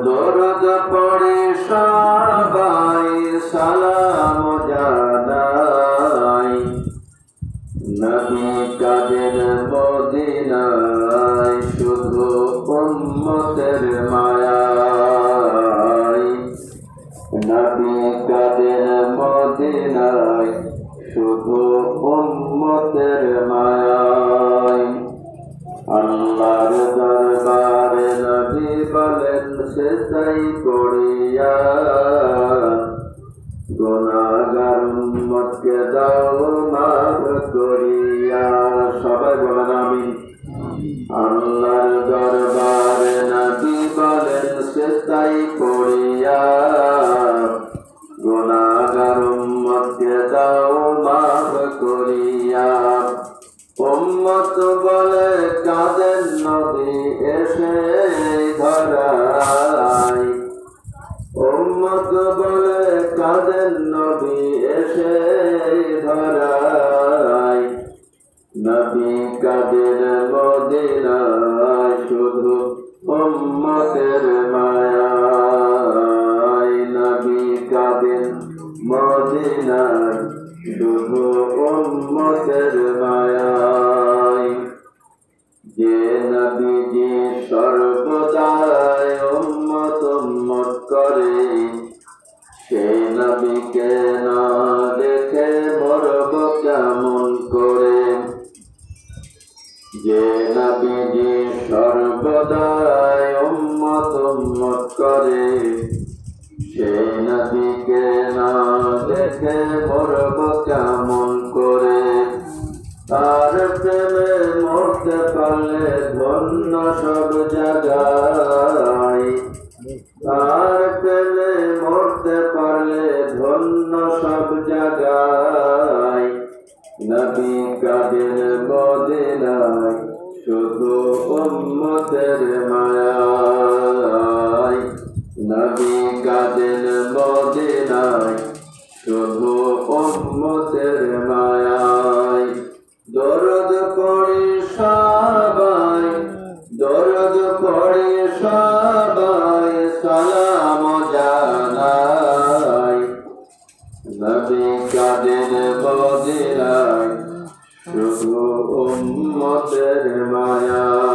দরদ পড়ে সবাই সালাম জানাই, নবী কাদের মদিনায় শুধু উম্মতের মায়ায়। নবী কাদের মদিনায় শুধু উম্মতের মায়ায়। আল্লাহর দরবারে নবী বলেন সেজদাই করিয়া, গুনাহগার উম্মতকে দাও মাফ করিয়া। সবাই বলেন আমিন। আল্লাহর দরবারে নবী বলেন সেজদাই করিয়া, গুনাহগার উম্মতকে দাও মাফ করিয়া। উম্মত বলে কাঁদেন নবী এসে ধরায়, উম্মত বলে কাঁদেন নবী এসে ধরায়। নবী কাদের মদিনায় শুধু উম্মতের মায়ায়। নবী কাদের মদিনায় শুধু উম্মতের মায়ায়। যে নবীজি সর্বদাই উম্মত উম্মত করে, সেই নবীকে না দেখে মরব কেমন করে। যে নবীজি সর্বদাই উম্মত উম্মত করে, সেই নবীকে না দেখে মরব কেমন করে। তার প্রেমে মরতে পারলে ধন্য সব জায়গায়, তার প্রেমে মরতে পারলে ধন্য সব জায়গায়। নবী কাদের মদিনায় শুধু উম্মতের মায়ায়। নবী কাদের মদিনায় শুধু উম্মতের মায়ায়। দরদ পড়ে সবাই, দরদ পড়ে সবাই সালাম জানাই, নবী কাদের মদিনায় শুধু উম্মতের মায়া।